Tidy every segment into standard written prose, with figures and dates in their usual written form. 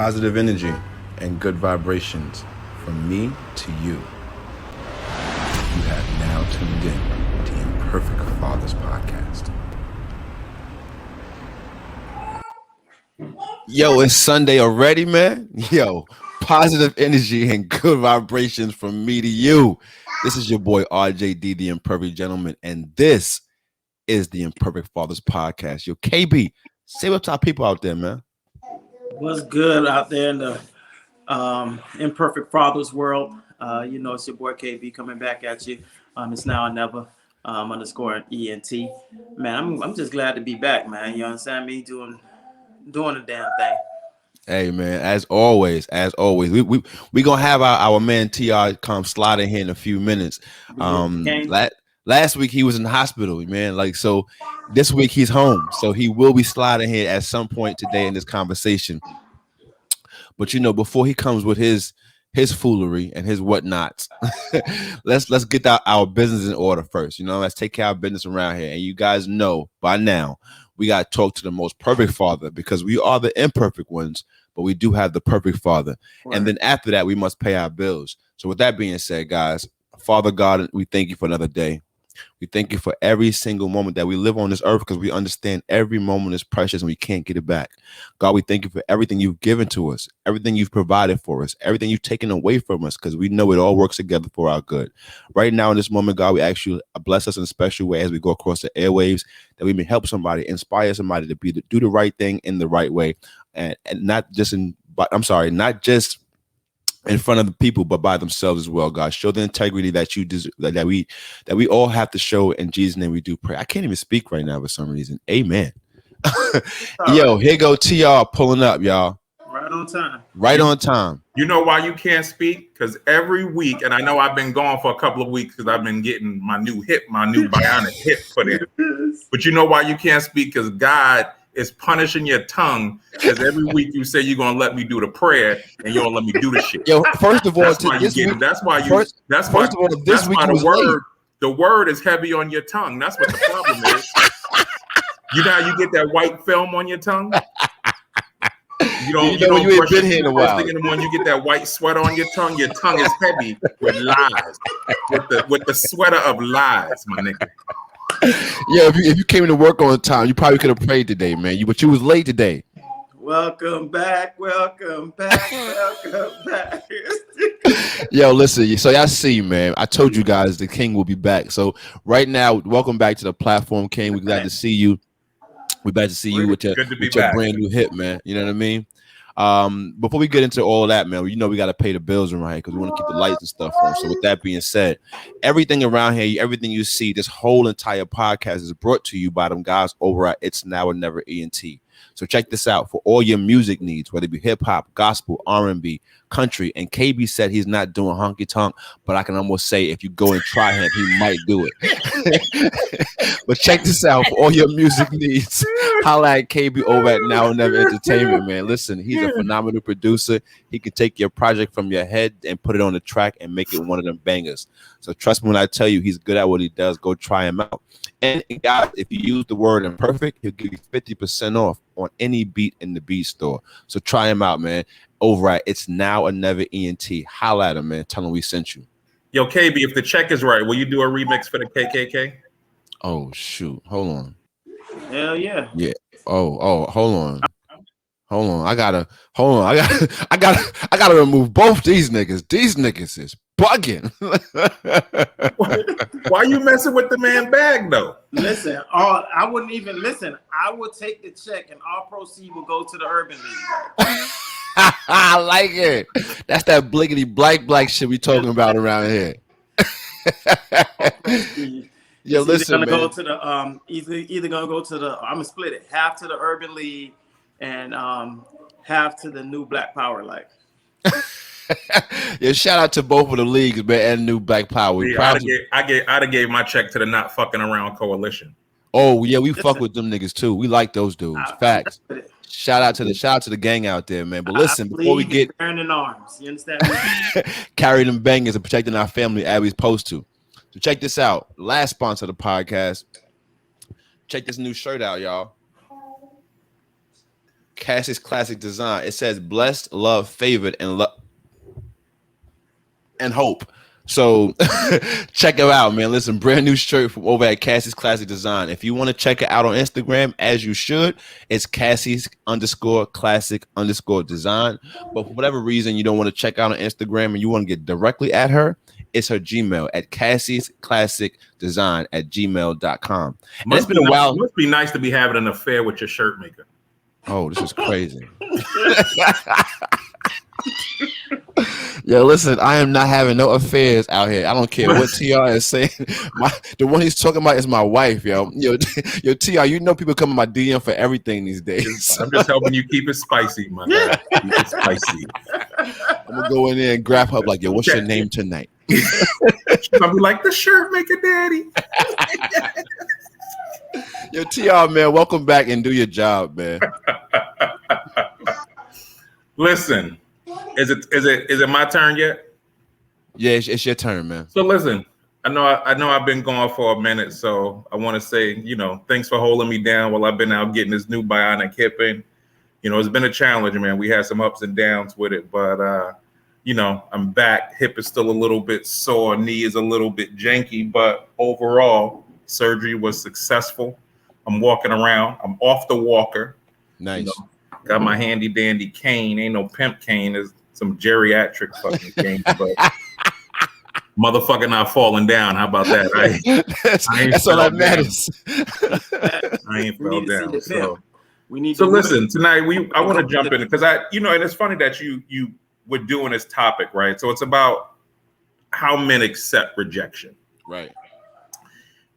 Positive energy and good vibrations from me to you. You have now tuned in to Imperfect Fathers Podcast. Yo, it's Sunday already, man. Yo, positive energy and good vibrations from me to you. This is your boy RJD, the Imperfect Gentleman, and this is the Imperfect Fathers Podcast. Yo, KB, say what's our people out there, man. What's good out there in the Imperfect Fathers world? It's your boy KB coming back at you. It's now or never underscore ENT. Man, I'm just glad to be back, man. You understand me? Doing the damn thing. Hey man, as always, we gonna have our man TR come slide in here in a few minutes. Last week he was in the hospital, man. So this week he's home, so he will be sliding here at some point today in this conversation. But before he comes with his foolery and his whatnots, let's get our business in order first. Let's take care of business around here. And you guys know by now we got to talk to the most perfect father, because we are the imperfect ones, but we do have the perfect father. Right. And then after that, we must pay our bills. So with that being said, guys, Father God, we thank you for another day. We thank you for every single moment that we live on this earth, because we understand every moment is precious and we can't get it back. God, we thank you for everything you've given to us, everything you've provided for us, everything you've taken away from us, because we know it all works together for our good. Right now in this moment, God, we ask you to bless us in a special way as we go across the airwaves, that we may help somebody, inspire somebody to do the right thing in the right way, and not just in front of the people, but by themselves as well. God, show the integrity that you deserve, that we all have to show. In Jesus' name we do pray. I can't even speak right now for some reason. Amen. Yo, here go TR pulling up, y'all. Right on time. You know why you can't speak? Because every week, and I know I've been gone for a couple of weeks because I've been getting my new bionic hip put in. But you know why you can't speak? Because God is punishing your tongue, because every week you say you're gonna let me do the prayer and you don't let me do the shit. Yo, first of all, that's why the word is heavy on your tongue. That's what the problem is. You know how you get that white film on your tongue? You don't ain't been here in a while. When you get that white sweater on your tongue is heavy with lies. With the sweater of lies, my nigga. Yeah, if you came to work on time, you probably could have prayed today, man. But you was late today. Welcome back. Yo, listen. So y'all see, man. I told you guys the King will be back. So right now, welcome back to the platform, King. We're glad to see you. We're glad to see you with your brand new hit, man. You know what I mean? Before we get into all of that, man, we got to pay the bills around here because we want to keep the lights and stuff on. So with that being said, everything around here, everything you see, this whole entire podcast is brought to you by them guys over at It's Now or Never ENT. So check this out for all your music needs, whether it be hip hop, gospel, R&B, country. And KB said he's not doing honky tonk, but I can almost say if you go and try him, he might do it. But check this out for all your music needs. Holla at KB over at Now or Never Entertainment, man. Listen, he's a phenomenal producer. He can take your project from your head and put it on the track and make it one of them bangers. So trust me when I tell you he's good at what he does. Go try him out. And guys, if you use the word imperfect, he'll give you 50% off on any beat in the beat store. So try him out, man. Over at It's Now or Never ENT. Holla at him, man. Tell him we sent you. Yo, KB, if the check is right, will you do a remix for the KKK? Oh shoot! Hold on. Hell yeah. Yeah. Oh, hold on. I gotta remove both these niggas. These niggas is bugging. Why you messing with the man bag though? Listen, I wouldn't even listen. I would take the check and all proceeds will go to the Urban League. I like it. That's that blickety black shit we talking about around here. Yo, listen, man. Go to the either gonna go to the. I'm gonna split it half to the Urban League and half to the New Black Power Life. Yeah, shout out to both of the leagues, man, and New Black Power. I'd have gave my check to the Not Fucking Around Coalition. Oh yeah, we fuck with them niggas too. We like those dudes. Facts. Shout out to the gang out there, man. But listen, before we get in arms, you understand? Carry them bangers and protecting our family as we supposed to. So check this out. Last sponsor of the podcast. Check this new shirt out, y'all. Cassie's Classic Design. It says blessed, love, favored, and hope. So check it out, man. Listen, brand new shirt from over at Cassie's Classic Design. If you want to check it out on Instagram, as you should, it's Cassie's_classic_design. But for whatever reason you don't want to check out on Instagram and you want to get directly at her, it's her Gmail at Cassie'sClassicDesign@gmail.com. And it's been a while. It must be nice to be having an affair with your shirt maker. Oh, this is crazy. Yo, listen, I am not having no affairs out here. I don't care what TR is saying. The one he's talking about is my wife, yo. Yo, TR, you know people come in my DM for everything these days. I'm just helping you keep it spicy, my guy. Keep it spicy. I'm gonna go in there and grab her like, yo, what's your name tonight? She's gonna be like, the shirt maker daddy. Yo, TR, man, welcome back and do your job, man. Listen. Is it my turn yet? Yeah, it's your turn, man. So listen, I know I've been gone for a minute, so I want to say, thanks for holding me down while I've been out getting this new bionic hip in. It's been a challenge, man. We had some ups and downs with it, but I'm back. Hip is still a little bit sore, knee is a little bit janky, but overall, surgery was successful. I'm walking around. I'm off the walker. Nice. Got my handy dandy cane. Ain't no pimp cane. It's some geriatric fucking cane, but motherfucker not falling down. How about that? That's all that matters. I ain't fell down. So listen, tonight I want to jump in because and it's funny that you were doing this topic, right? So it's about how men accept rejection. Right.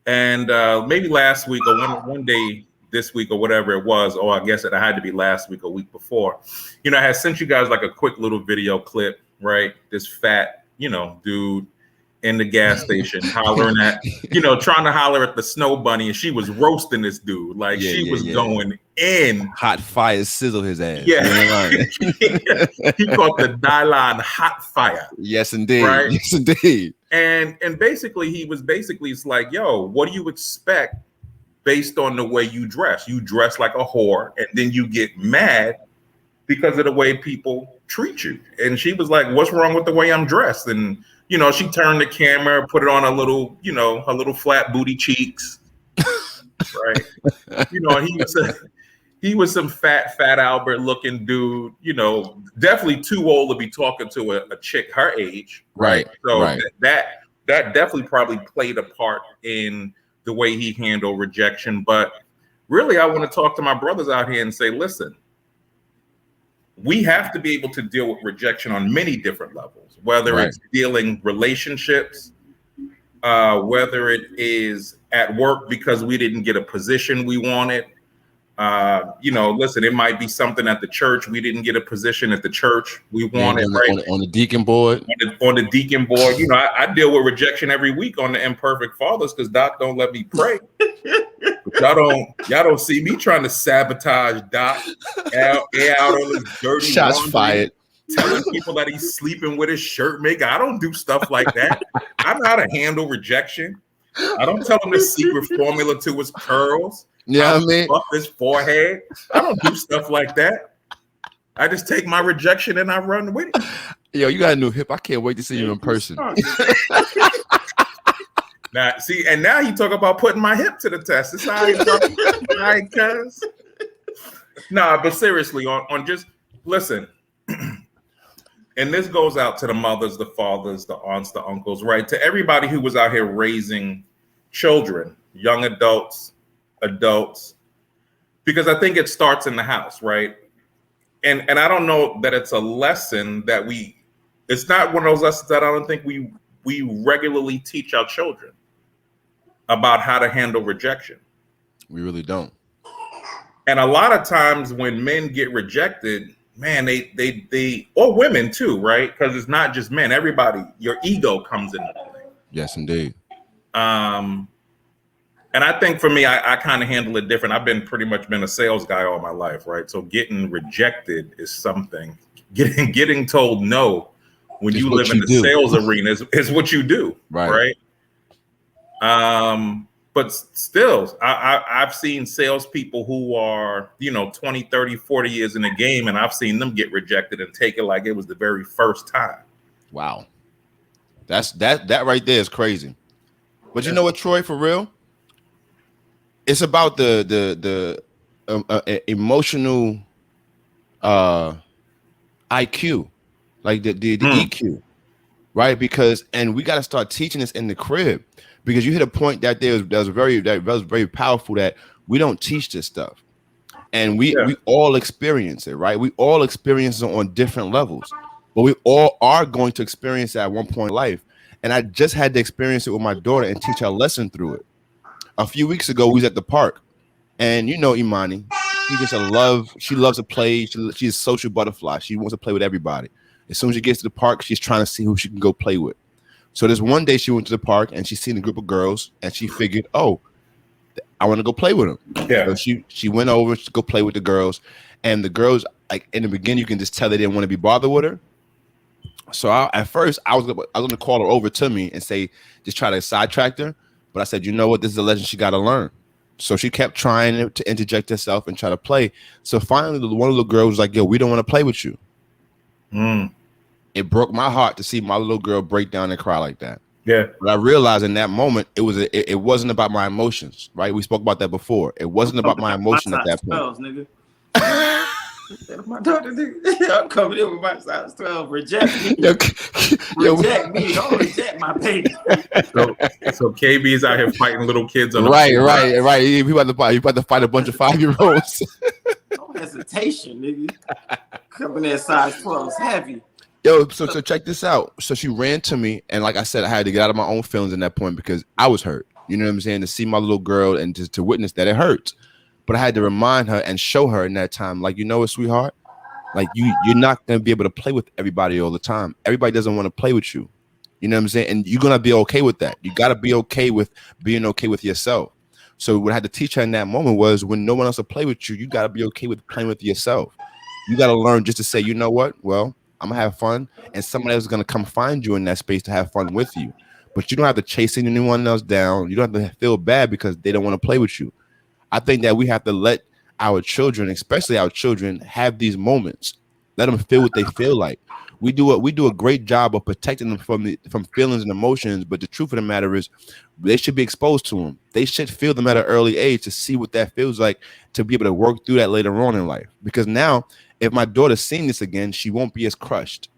And maybe last week or one day this week or whatever it was, or I guess it had to be last week or week before, I had sent you guys like a quick little video clip, right? This fat, dude in the gas station hollering at, trying to holler at the snow bunny, and she was roasting this dude. Like she was going in. Hot fire sizzle his ass. Yeah. He caught the Dylon hot fire. Yes, indeed. Right? Yes, indeed. And basically it's like, yo, what do you expect based on the way you dress? You dress like a whore, and then you get mad because of the way people treat you. And she was like, what's wrong with the way I'm dressed? And, she turned the camera, put it on a little, her little flat booty cheeks. Right. He was some fat Albert looking dude, definitely too old to be talking to a chick her age. Right. So right. that definitely probably played a part in the way he handled rejection. But really, I want to talk to my brothers out here and say, listen, we have to be able to deal with rejection on many different levels, whether it's dealing relationships, whether it is at work because we didn't get a position we wanted. Listen, it might be something at the church. We didn't get a position at the church we wanted, on the deacon board. On the deacon board, I deal with rejection every week on the Imperfect Fathers because Doc don't let me pray. Y'all don't see me trying to sabotage Doc out on this dirty shots laundry, fired, telling people that he's sleeping with his shirt maker. I don't do stuff like that. I know how to handle rejection. I don't tell him the secret formula to his curls. Yeah, I mean, up his forehead. I don't do stuff like that. I just take my rejection and I run with it. Yo, you got a new hip. I can't wait to see you in person. Now, see, and now he talk about putting my hip to the test. It's all right, cuz. Nah, but seriously, on just listen. And this goes out to the mothers, the fathers, the aunts, the uncles, right? To everybody who was out here raising children, young adults, because I think it starts in the house, right? And I don't know that it's a lesson that it's not one of those lessons that I don't think we regularly teach our children about how to handle rejection. We really don't. And a lot of times when men get rejected, man, they or women too, right? Because it's not just men. Everybody, your ego comes into play. Yes, indeed. And I think for me, I kind of handle it different. I've pretty much been a sales guy all my life, right? So getting rejected is something. Getting told no when you live in the sales arena is what you do, right? but still, I've seen salespeople who are, 20, 30, 40 years in the game, and I've seen them get rejected and take it like it was the very first time. Wow. That right there is crazy. But you know what, Troy, for real? It's about the emotional IQ, like the EQ, right? Because, and we got to start teaching this in the crib, because you hit a point that was very powerful, that we don't teach this stuff, and we all experience it, right? We all experience it on different levels, but we all are going to experience it at one point in life. And I just had to experience it with my daughter and teach her a lesson through it. A few weeks ago, we was at the park, and Imani, she loves to play. She's a social butterfly. She wants to play with everybody. As soon as she gets to the park, she's trying to see who she can go play with. So this one day she went to the park and she seen a group of girls, and she figured, oh, I want to go play with them. Yeah. So she went over to go play with the girls, and the girls, like in the beginning, you can just tell they didn't want to be bothered with her. So at first I was going to call her over to me and say, just try to sidetrack her. But I said, you know what? This is a lesson she got to learn. So she kept trying to interject herself and try to play. So finally, one of the girls was like, yo, we don't want to play with you. It broke my heart to see my little girl break down and cry like that. Yeah. But I realized in that moment, it wasn't about my emotions, right? We spoke about that before. It wasn't about my emotion at that point. Nigga. My daughter, I'm coming in with my size 12. Reject me. Reject me. Don't reject my baby. So KB is out here fighting little kids. On right. You about to fight a bunch of 5-year-olds. No hesitation, nigga. Coming in size 12 is heavy. Yo, so check this out. So she ran to me, and like I said, I had to get out of my own feelings in that point, because I was hurt. You know what I'm saying? To see my little girl and to witness that, it hurts. But I had to remind her and show her in that time, like, you know what, sweetheart? Like, you're not going to be able to play with everybody all the time. Everybody doesn't want to play with you. You know what I'm saying? And you're going to be okay with that. You got to be okay with being okay with yourself. So what I had to teach her in that moment was, when no one else will play with you, you got to be okay with playing with yourself. You got to learn just to say, you know what? Well, I'm going to have fun, and somebody else is going to come find you in that space to have fun with you. But you don't have to chase anyone else down. You don't have to feel bad because they don't want to play with you. I think that we have to let our children, especially our children, have these moments. Let them feel what they feel like. We do a great job of protecting them from feelings and emotions, but the truth of the matter is, they should be exposed to them. They should feel them at an early age to see what that feels like, to be able to work through that later on in life. Because now, if my daughter's seeing this again, she won't be as crushed.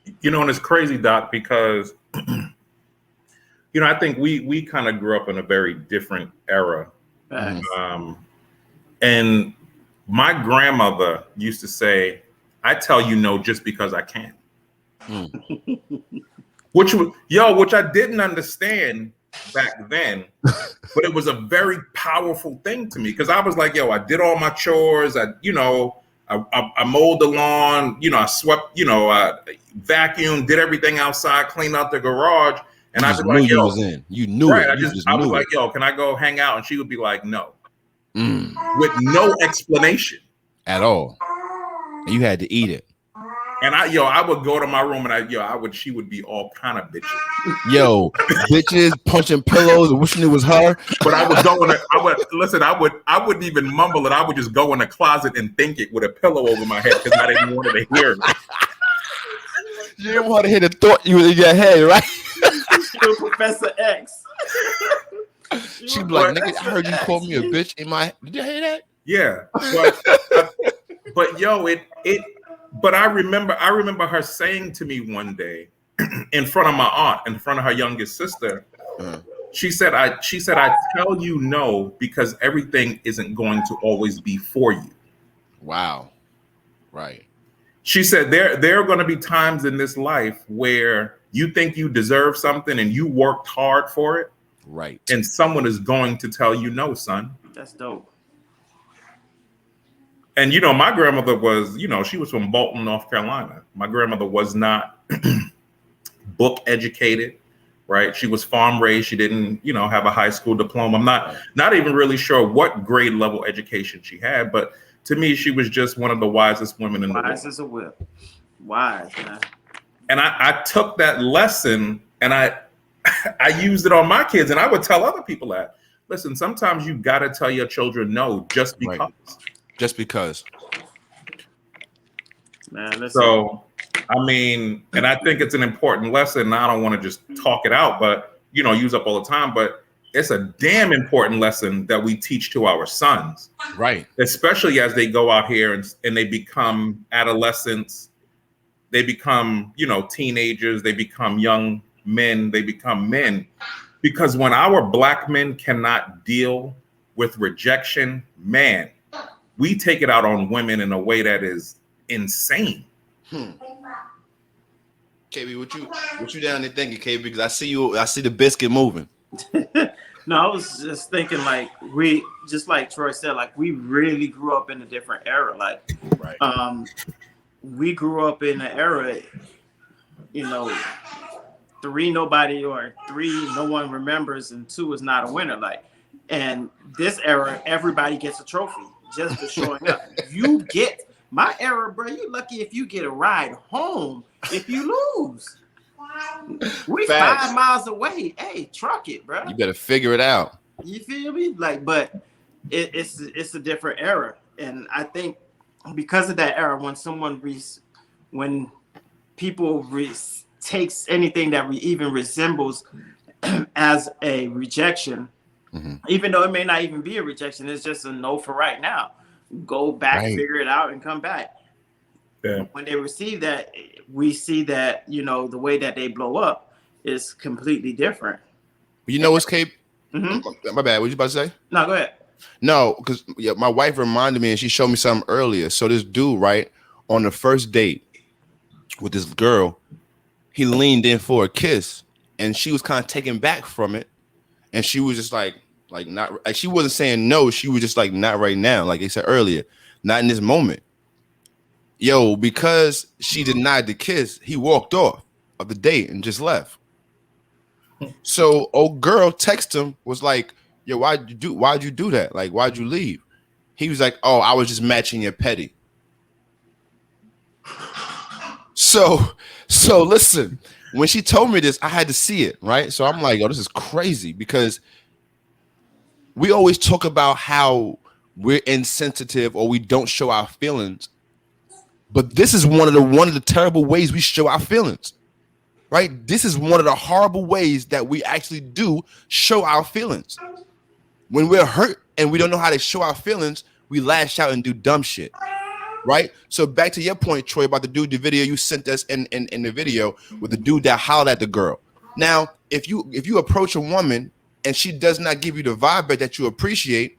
And it's crazy, Doc, because I think we kind of grew up in a very different era. And my grandmother used to say, I tell you no just because I can. Which I didn't understand back then, but it was a very powerful thing to me, because I was like, I did all my chores. I mowed the lawn, I swept, I vacuumed, did everything outside, cleaned out the garage. And I was like, you knew right, it. I was like, can I go hang out? And she would be like, no. With no explanation at all. And you had to eat it. And I would go to my room, and she would be all kind of bitches. Yo, bitches punching pillows and wishing it was her. But I would go I wouldn't even mumble it. I would just go in the closet and think it with a pillow over my head, because I didn't want her to hear it. You didn't want to hear the thought you in your head, right? Professor X. She'd be like, nigga, I heard you call me a bitch in my. Did you hear that? Yeah, but I remember her saying to me one day, in front of my aunt, in front of her youngest sister, she said, I tell you no because everything isn't going to always be for you. Wow. Right. She said there are going to be times in this life where you think you deserve something and you worked hard for it. Right. And someone is going to tell you no, son. That's dope. And, my grandmother was, she was from Bolton, North Carolina. My grandmother was not book educated, right? She was farm raised. She didn't, have a high school diploma. I'm not even really sure what grade level education she had, but to me, she was just one of the wisest women in the world. Wise as a whip. Wise, man. And I took that lesson, and I used it on my kids, and I would tell other people that. Listen, sometimes you got to tell your children no just because. Right. Just because. Man, listen. So, I mean, and I think it's an important lesson. I don't want to just talk it out, but, you know, use up all the time. But it's a damn important lesson that we teach to our sons. Right. Especially as they go out here and they become adolescents. They become, you know, teenagers. They become young men. They become men. Because when our Black men cannot deal with rejection, man, we take it out on women in a way that is insane. KB, what you down there thinking, KB? Because I see the biscuit moving. No, I was just thinking, like, we, just like Troy said, like, we really grew up in a different era. Like, right. We grew up in an era, you know, 3 nobody, or 3 no one remembers, and 2 is not a winner. Like, and this era, everybody gets a trophy just for showing up. You get my era, bro. You lucky if you get a ride home if you lose. We Facts. 5 miles away. Hey, truck it, bro. You better figure it out. You feel me? Like, but it's a different era, and I think because of that era, when people takes anything that even resembles as a rejection, even though it may not even be a rejection, it's just a no for right now. Go back, figure it out, and come back. Yeah. When they receive that, we see that, you know, the way that they blow up is completely different. You know what's Cape? My bad. What you about to say? No, go ahead. No, because my wife reminded me, and she showed me something earlier. So this dude, right, on the first date with this girl, he leaned in for a kiss, and she was kind of taken back from it, and she was just like not, like, she wasn't saying no. She was just like, not right now, like they said earlier, not in this moment. Yo, because she denied the kiss, he walked off of the date and just left. So old girl texted him, was like, yo, why'd you do that? Like, why'd you leave? He was like, oh, I was just matching your petty. So listen, when she told me this, I had to see it, right? So I'm like, oh, this is crazy, because we always talk about how we're insensitive or we don't show our feelings. But this is one of the terrible ways we show our feelings, right? This is one of the horrible ways that we actually do show our feelings. When we're hurt and we don't know how to show our feelings, we lash out and do dumb shit, right? So back to your point, Troy, about the video you sent us in the video with the dude that hollered at the girl. Now, if you approach a woman and she does not give you the vibe back that you appreciate,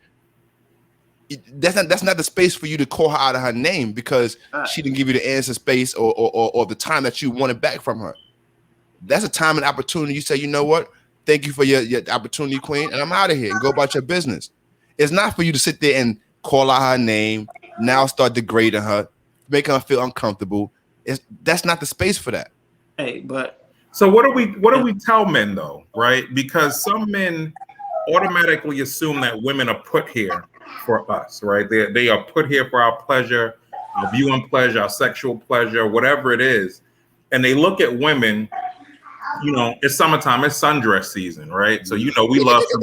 that's not the space for you to call her out of her name because she didn't give you the answer space or the time that you wanted back from her. That's a time and opportunity. You say, you know what? Thank you for your opportunity, queen, and I'm out of here and go about your business. It's not for you to sit there and call out her name, now start degrading her, make her feel uncomfortable. That's not the space for that. Hey, but so what do we tell men though, right? Because some men automatically assume that women are put here for us, right? They are put here for our pleasure, our viewing pleasure, our sexual pleasure, whatever it is. And they look at women, you know, it's summertime, it's sundress season, right? So, you know, we love some,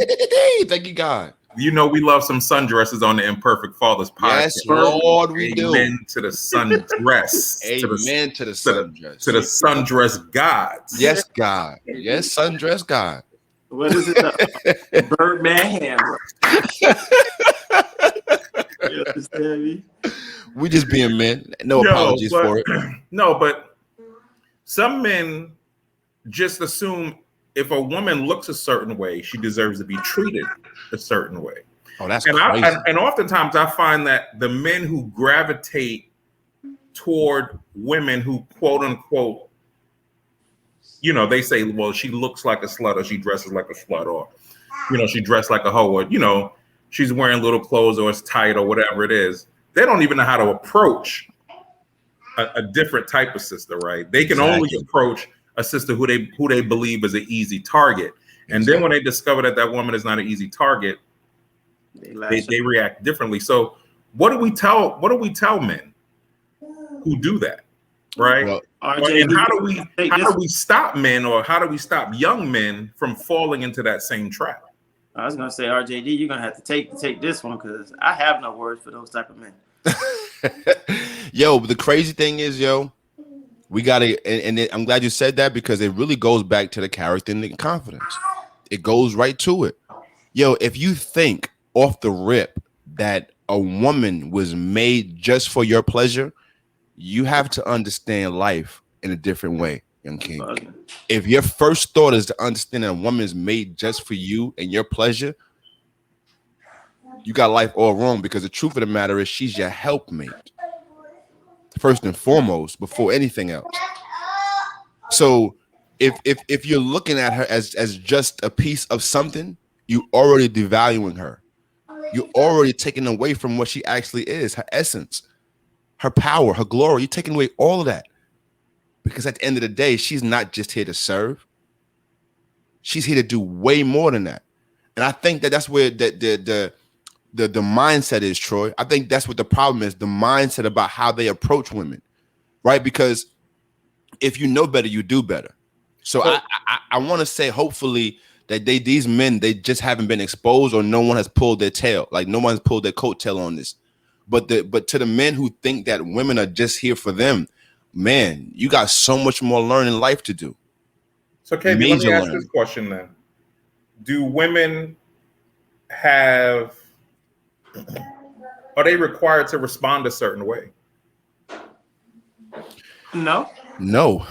thank you, God. You know, we love some sundresses on the Imperfect Fathers podcast. Yes, Lord, we do. Amen to the sundress. Amen to the sundress. To the sundress gods. Yes, God. Yes, sundress God. What is it? Birdman hammer. You understand me? We just being men. No apologies for it. No, but some men just assume if a woman looks a certain way, she deserves to be treated a certain way. Oh, that's crazy. And oftentimes I find that the men who gravitate toward women who quote unquote, you know, they say, well, she looks like a slut or she dresses like a slut or, you know, she dressed like a hoe or, you know, she's wearing little clothes or it's tight or whatever it is. They don't even know how to approach a different type of sister, right? They can only approach a sister who they believe is an easy target. And then when they discover that woman is not an easy target, they react differently. So what do we tell men who do that? right? Well, and how do we stop men, or how do we stop young men from falling into that same trap? I was gonna say, RJD, you're gonna have to take this one because I have no words for those type of men. Yo, the crazy thing is, we gotta, and I'm glad you said that because it really goes back to the character and the confidence. It goes right to it. Yo, if you think off the rip that a woman was made just for your pleasure, you have to understand life in a different way, young king. Okay. If your first thought is to understand that a woman is made just for you and your pleasure, you got life all wrong, because the truth of the matter is she's your helpmate, first and foremost, before anything else. So if you're looking at her as just a piece of something, you already devaluing her. You're already taking away from what she actually is, her essence, her power, her glory. You're taking away all of that. Because at the end of the day, she's not just here to serve. She's here to do way more than that. And I think that that's where the mindset is, Troy. I think that's what the problem is, the mindset about how they approach women, right? Because if you know better, you do better. So I want to say, hopefully, that these men, they just haven't been exposed, or no one has pulled their tail. Like, no one's pulled their coattail on this. But to the men who think that women are just here for them, man, you got so much more learning life to do. So, KB, let me ask this question then. Do women are they required to respond a certain way? No. No.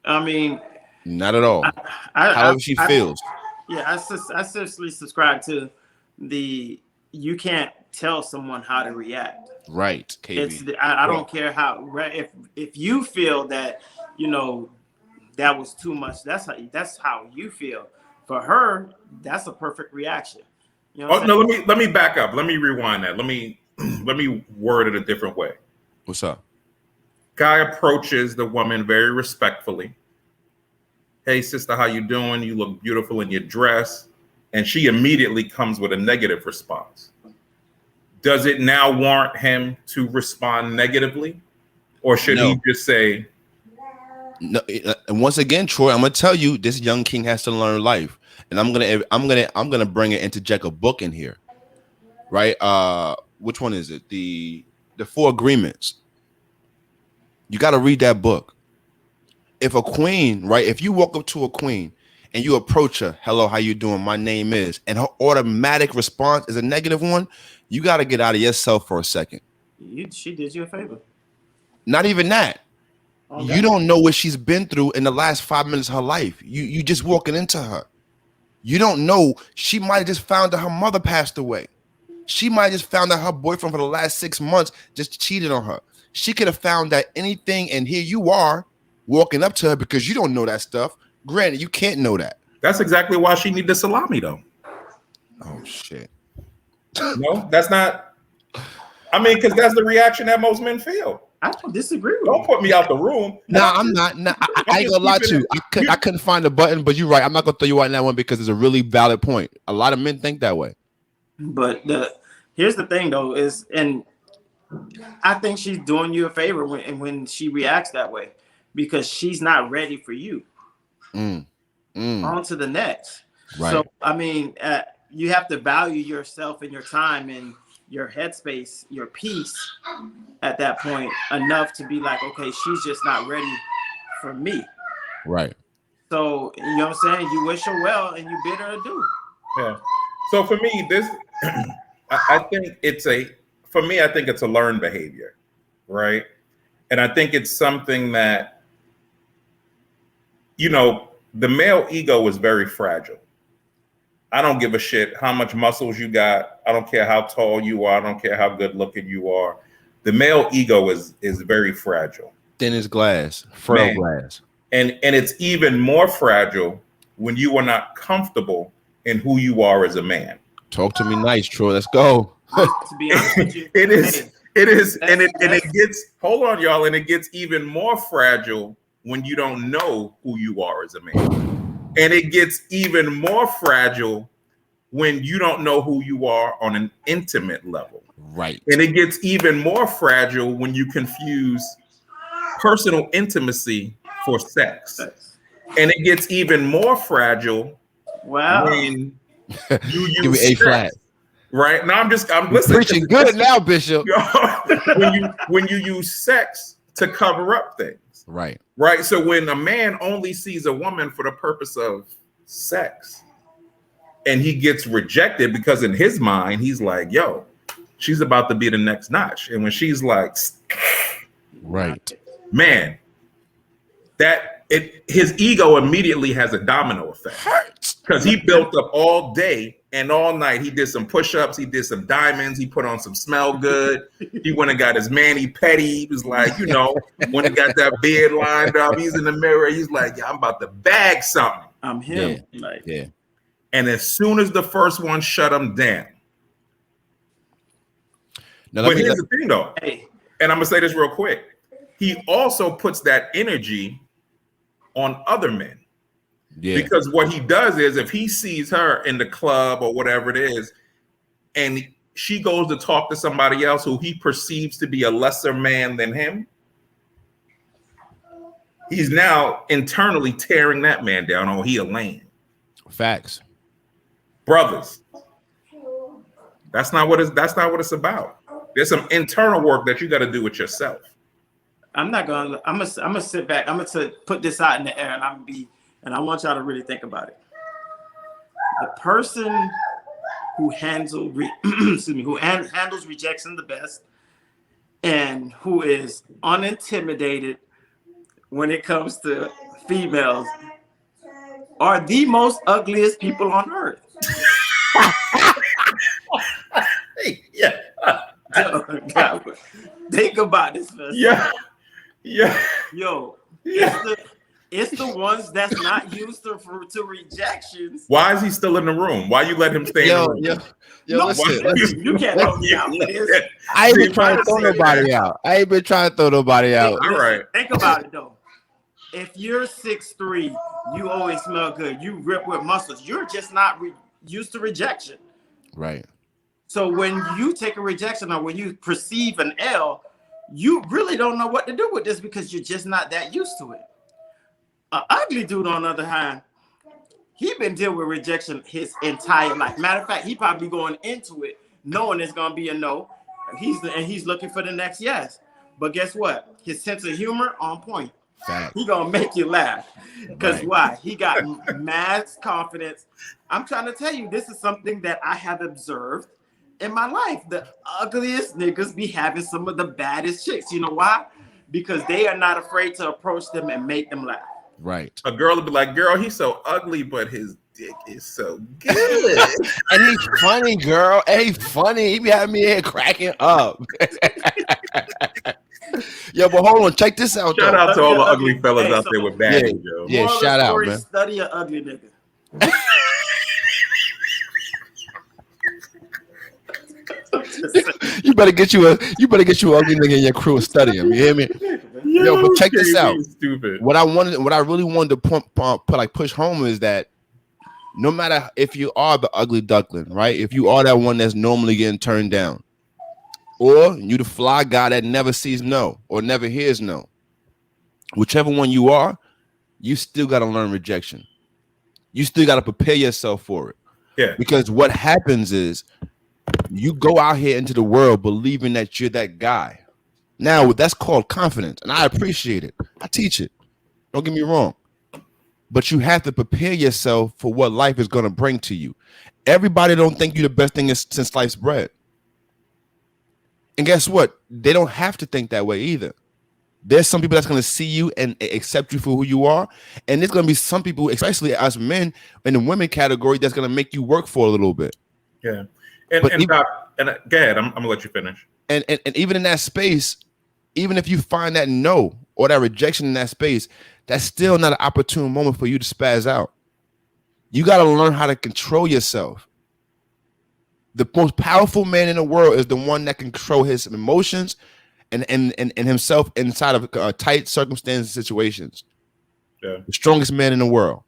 I mean, not at all. However she feels. I seriously subscribe to you can't tell someone how to react. Right, KB. I don't care how, if you feel that, that was too much, that's how you feel. For her, that's a perfect reaction. No, let me back up. Let me rewind that. Let me word it a different way. What's up? Guy approaches the woman very respectfully. Hey, sister, how you doing? You look beautiful in your dress. And she immediately comes with a negative response. Does it now warrant him to respond negatively? Or should he just say... No, and once again, Troy, I'm gonna tell you, this young king has to learn life. And I'm gonna bring it, interject a book in here. Right? Which one is it? The 4 Agreements. You got to read that book. If a queen, right? If you walk up to a queen and you approach her, hello, how you doing? My name is, and her automatic response is a negative one, you got to get out of yourself for a second. She did you a favor. Not even that. Okay. You don't know what she's been through in the last 5 minutes of her life. You just walking into her. You don't know. She might have just found that her mother passed away. She might have just found that her boyfriend for the last 6 months just cheated on her. She could have found that anything, and here you are walking up to her because you don't know that stuff. Granted, you can't know that. That's exactly why she needs the salami, though. Oh, shit. No, that's not. I mean, because that's the reaction that most men feel. I don't disagree with Don't put me out the room. No, I'm not. No, I ain't gonna lie to you. I couldn't find the button, but you're right. I'm not gonna throw you out in that one because it's a really valid point. A lot of men think that way. But here's the thing, though, and I think she's doing you a favor when she reacts that way, because she's not ready for you. On to the next. Right. So, I mean, you have to value yourself and your time and your headspace, your peace at that point enough to be like, okay, she's just not ready for me. Right. So, you know what I'm saying? You wish her well and you bid her adieu. Yeah. So for me, I think it's a learned behavior, right? And I think it's something that, the male ego is very fragile. I don't give a shit how much muscles you got. I don't care how tall you are. I don't care how good looking you are. The male ego is very fragile. Thin as glass, frail glass. And it's even more fragile when you are not comfortable in who you are as a man. Talk to me nice, Troy. Let's go. To be honest with you, it is, and it gets, hold on, y'all, and it gets even more fragile when you don't know who you are as a man. And it gets even more fragile when you don't know who you are on an intimate level. Right. And it gets even more fragile when you confuse personal intimacy for sex. And it gets even more fragile when you give me use A flat. sex. Right now, I'm listening. Preaching good now, Bishop. when you use sex to cover up things, right? So when a man only sees a woman for the purpose of sex, and he gets rejected because in his mind he's like, "Yo, she's about to be the next notch," and when she's like, "Right, man," his ego immediately has a domino effect because he built up all day and all night. He did some push-ups, he did some diamonds, he put on some smell good, he went and got his mani-pedi. He was like, when he got that beard lined up, he's in the mirror, he's like, yeah, I'm about to bag something. I'm him. Yeah. And as soon as the first one shut him down. But here's the thing though, and I'm gonna say this real quick. He also puts that energy on other men. Yeah. Because what he does is if he sees her in the club or whatever it is, and she goes to talk to somebody else who he perceives to be a lesser man than him, he's now internally tearing that man down. Oh, he a lame. Facts. Brothers. That's not what it's about. There's some internal work that you got to do with yourself. I'm gonna sit back. I'm gonna put this out in the air, and I want y'all to really think about it. The person who handles handles rejection the best, and who is unintimidated when it comes to females, are the most ugliest people on earth. Yeah. God, think about this. Yeah. Yo, it's the ones that's not used to rejections. Why is he still in the room? Why you let him stay in the room? Yo, listen. You can't help me out with this. I ain't been trying to throw nobody out. All right. Think about it though. If you're 6'3", you always smell good. You rip with muscles. You're just not used to rejection. Right. So when you take a rejection or when you perceive an L, you really don't know what to do with this because you're just not that used to it. An ugly dude, on the other hand, he been dealing with rejection his entire life. Matter of fact, he probably going into it knowing it's gonna be a no. He's looking for the next yes. But guess what? His sense of humor on point. Fact. He gonna make you laugh. Because why? He got mad confidence. I'm trying to tell you, this is something that I have observed in my life. The ugliest niggas be having some of the baddest chicks. You know why? Because they are not afraid to approach them and make them laugh. Right. A girl would be like, girl, he's so ugly, but his dick is so good. And he's funny, girl. And he's funny. He be having me here cracking up. Yo, but hold on. Check this out. Shout out to all the ugly fellas out there with baggage, yo. Yeah, shout out, man. Study an ugly nigga. You better get you an ugly nigga in your crew and study him. You hear me? Yo, but check this out. Stupid. What I really wanted to push home is that no matter if you are the ugly duckling, right? If you are that one that's normally getting turned down, or you the fly guy that never sees no or never hears no, whichever one you are, you still got to learn rejection. You still got to prepare yourself for it. Yeah. Because what happens is you go out here into the world believing that you're that guy. Now, that's called confidence, and I appreciate it. I teach it. Don't get me wrong. But you have to prepare yourself for what life is going to bring to you. Everybody don't think you're the best thing since sliced bread. And guess what? They don't have to think that way either. There's some people that's going to see you and accept you for who you are. And there's going to be some people, especially us men in the women category, that's going to make you work for a little bit. Yeah. And go ahead. I'm going to let you finish. And even in that space, even if you find that no or that rejection in that space, that's still not an opportune moment for you to spaz out. You got to learn how to control yourself. The most powerful man in the world is the one that can control his emotions and himself inside of tight circumstances, situations. Yeah. The strongest man in the world.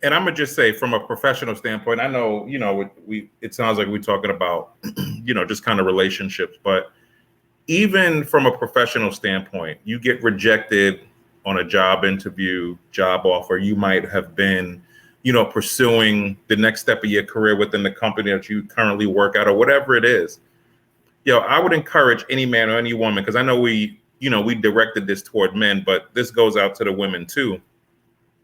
And I'm gonna just say, from a professional standpoint, I know, it sounds like we're talking about, just kind of relationships, but even from a professional standpoint, you get rejected on a job interview, job offer. You might have been, pursuing the next step of your career within the company that you currently work at, or whatever it is. I would encourage any man or any woman, because I know we directed this toward men, but this goes out to the women too,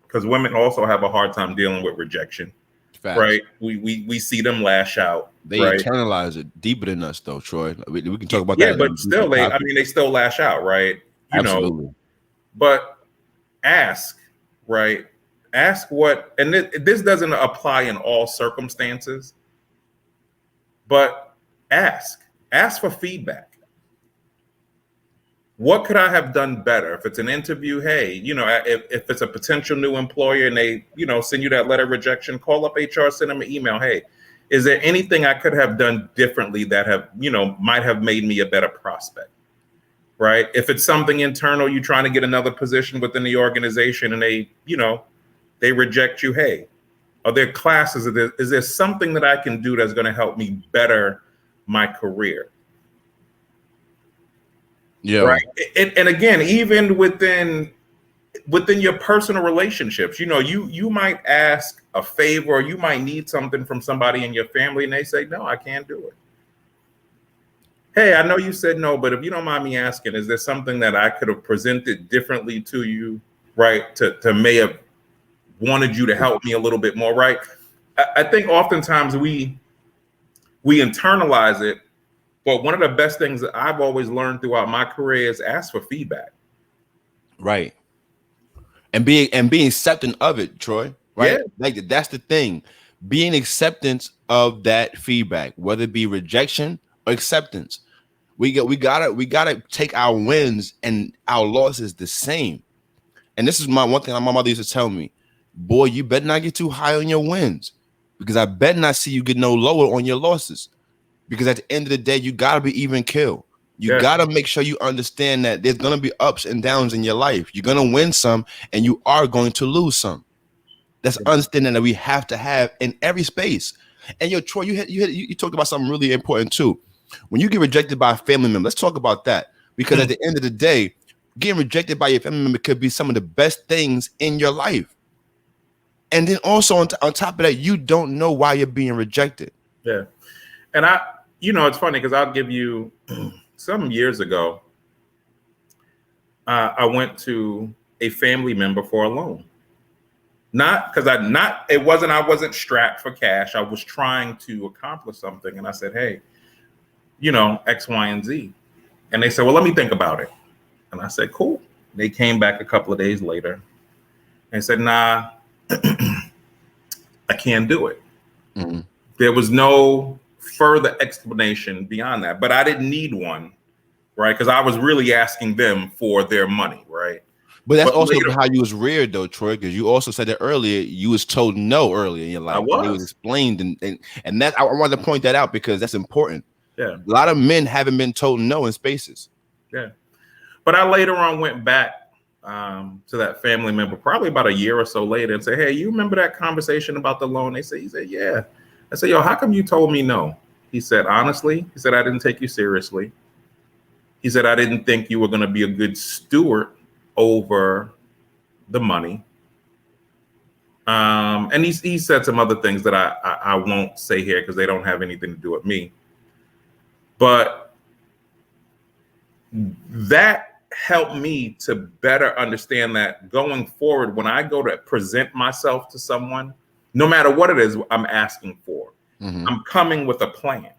because women also have a hard time dealing with rejection. Facts. Right? We see them lash out. They right? Internalize it deeper than us, though, Troy. We can talk about that. Yeah, but still, they still lash out, right? Absolutely. But ask, right? Ask what, and this doesn't apply in all circumstances, but ask for feedback. What could I have done better? If it's an interview, hey, if it's a potential new employer and they, send you that letter of rejection, call up HR, send them an email. Hey, is there anything I could have done differently that might have made me a better prospect? Right? If it's something internal, you're trying to get another position within the organization and they, they reject you. Hey, are there classes? Is there something that I can do that's going to help me better my career? Yeah. Right. And again, even within your personal relationships, you might ask a favor, or you might need something from somebody in your family and they say, no, I can't do it. Hey, I know you said no, but if you don't mind me asking, is there something that I could have presented differently to you, right? To may have wanted you to help me a little bit more, right? I think oftentimes we internalize it, but one of the best things that I've always learned throughout my career is ask for feedback. Right. And being accepting of it, Troy. Right. Yeah. Like that's the thing. Being acceptance of that feedback, whether it be rejection or acceptance. We gotta take our wins and our losses the same. And this is one thing my mother used to tell me. Boy, you better not get too high on your wins, because I better not see you get no lower on your losses. Because at the end of the day, you gotta be even kill. You gotta make sure you understand that there's gonna be ups and downs in your life. You're gonna win some and you are going to lose some. That's understanding that we have to have in every space. And Troy, you talked about something really important too. When you get rejected by a family member, let's talk about that. Because at the end of the day, getting rejected by your family member could be some of the best things in your life. And then also on top of that, you don't know why you're being rejected. Yeah. And it's funny because I'll give you some years ago, I went to a family member for a loan. Not because I wasn't strapped for cash. I was trying to accomplish something. And I said, hey, X, Y, and Z. And they said, well, let me think about it. And I said, cool. They came back a couple of days later and said, nah, I can't do it. Mm-hmm. There was no further explanation beyond that, but I didn't need one, right? Because I was really asking them for their money, right? But that's also how you was reared, though, Troy, because you also said that earlier, you was told no earlier in your life. It was explained, and that I wanted to point that out because that's important. Yeah. A lot of men haven't been told no in spaces. Yeah. But I later on went back to that family member probably about a year or so later and say, hey, you remember that conversation about the loan? He said, yeah. I said, yo, how come you told me no? He said, honestly, I didn't take you seriously. He said, I didn't think you were going to be a good steward over the money. And he said some other things that I won't say here because they don't have anything to do with me. But that helped me to better understand that going forward, when I go to present myself to someone, no matter what it is I'm asking for, I'm coming with a plan,